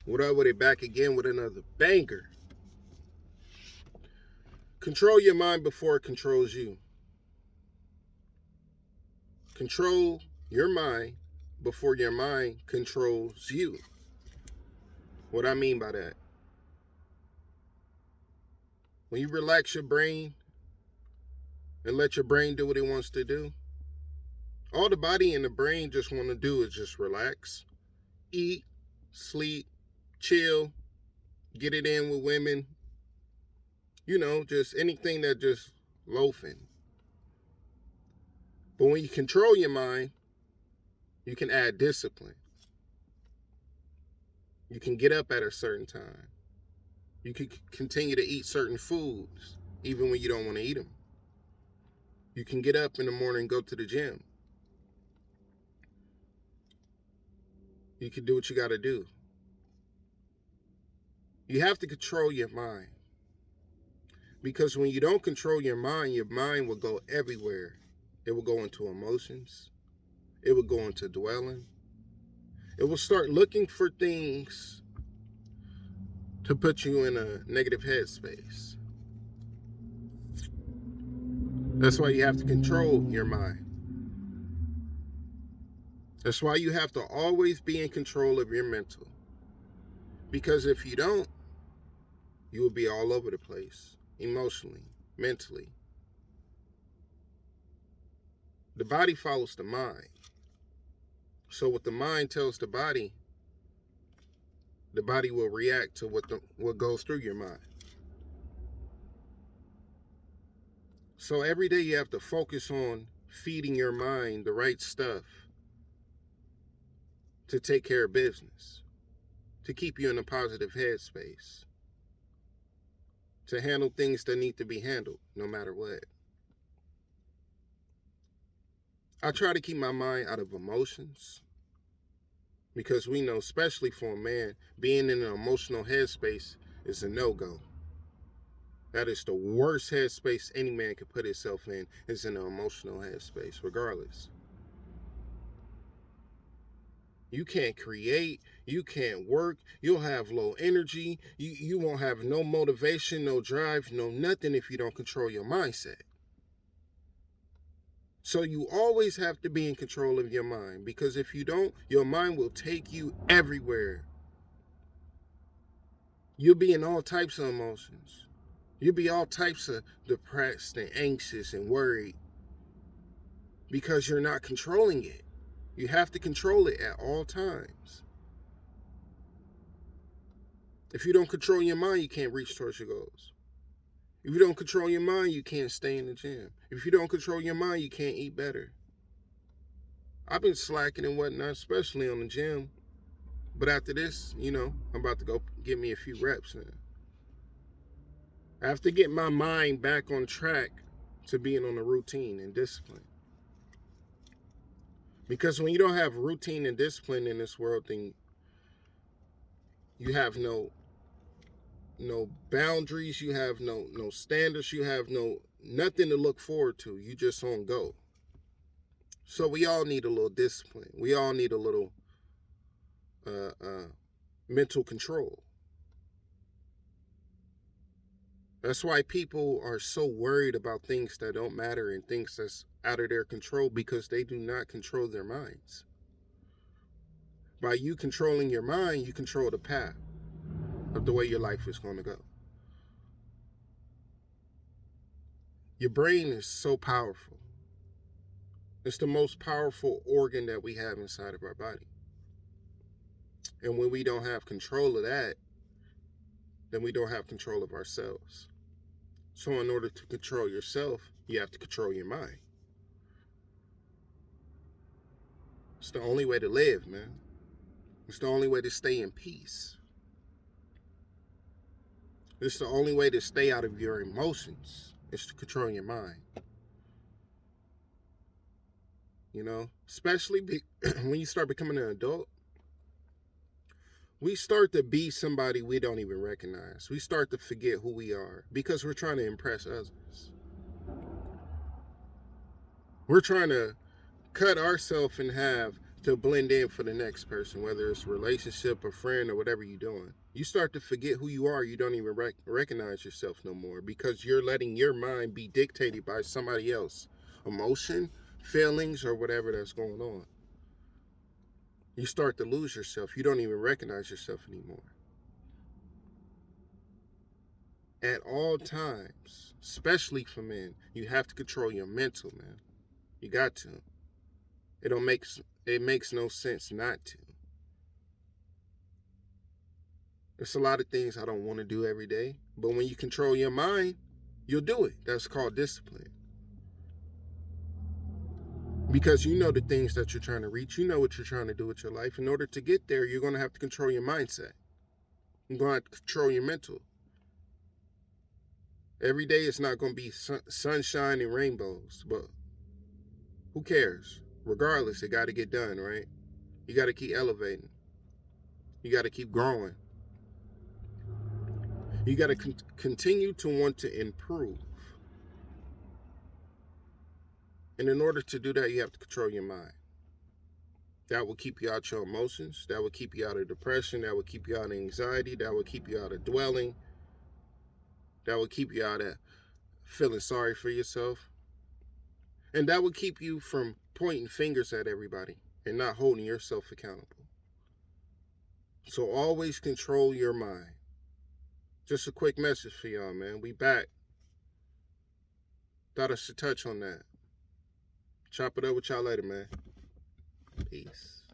What up with it? Back again with another banger. Control your mind before it controls you. Control your mind before your mind controls you. What I mean by that? When you relax your brain and let your brain do what it wants to do, all the body and the brain just want to do is just relax, eat, sleep, chill, get it in with women, just anything that just loafing. But when you control your mind, you can add discipline. You can get up at a certain time. You can continue to eat certain foods even when you don't want to eat them. You can get up in the morning and go to the gym. You can do what you got to do. You have to control your mind. Because when you don't control your mind will go everywhere. It will go into emotions. It will go into dwelling. It will start looking for things to put you in a negative headspace. That's why you have to control your mind. That's why you have to always be in control of your mental. Because if you don't, you will be all over the place, emotionally, mentally. The body follows the mind. So what the mind tells the body will react to what goes through your mind. So every day you have to focus on feeding your mind the right stuff to take care of business, to keep you in a positive headspace, to handle things that need to be handled no matter what. I try to keep my mind out of emotions because we know, especially for a man, being in an emotional headspace is a no-go. That is the worst headspace any man could put himself in, is in an emotional headspace, regardless. You can't create, you can't work, you'll have low energy, you won't have no motivation, no drive, no nothing if you don't control your mindset. So you always have to be in control of your mind, because if you don't, your mind will take you everywhere. You'll be in all types of emotions. You'll be all types of depressed and anxious and worried because you're not controlling it. You have to control it at all times. If you don't control your mind, you can't reach towards your goals. If you don't control your mind, you can't stay in the gym. If you don't control your mind, you can't eat better. I've been slacking and whatnot, especially on the gym. But after this, I'm about to go get me a few reps in. I have to get my mind back on track to being on a routine and discipline. Because when you don't have routine and discipline in this world, then you have no boundaries, you have no standards, you have nothing to look forward to. You just on go. So we all need a little discipline. We all need a little uh, uh, mental control. That's why people are so worried about things that don't matter and things that's out of their control, because they do not control their minds. By you controlling your mind, you control the path of the way your life is going to go. Your brain is so powerful. It's the most powerful organ that we have inside of our body. And when we don't have control of that, then we don't have control of ourselves. So in order to control yourself, you have to control your mind. It's the only way to live, man. It's the only way to stay in peace. It's the only way to stay out of your emotions, is to control your mind. Especially when you start becoming an adult, we start to be somebody we don't even recognize. We start to forget who we are because we're trying to impress others. We're trying to cut ourselves in half to blend in for the next person, whether it's a relationship, a friend, or whatever you're doing. You start to forget who you are. You don't even recognize yourself no more because you're letting your mind be dictated by somebody else, emotion, feelings, or whatever that's going on. You start to lose yourself. You don't even recognize yourself anymore. At all times, especially for men, you have to control your mental, man. You got to. It makes no sense not to. There's a lot of things I don't want to do every day, but when you control your mind, you'll do it. That's called discipline. Because you know the things that you're trying to reach, you know what you're trying to do with your life. In order to get there, you're going to have to control your mindset. You're going to have to control your mental. Every day it's not going to be sunshine and rainbows, but who cares? Regardless, it got to get done, right? You got to keep elevating. You got to keep growing. You got to continue to want to improve. And in order to do that, you have to control your mind. That will keep you out your emotions. That will keep you out of depression. That will keep you out of anxiety. That will keep you out of dwelling. That will keep you out of feeling sorry for yourself. And that will keep you from pointing fingers at everybody and not holding yourself accountable. So always control your mind. Just a quick message for y'all, man. We back. Thought I should touch on that. Chop it up with y'all later, man. Peace.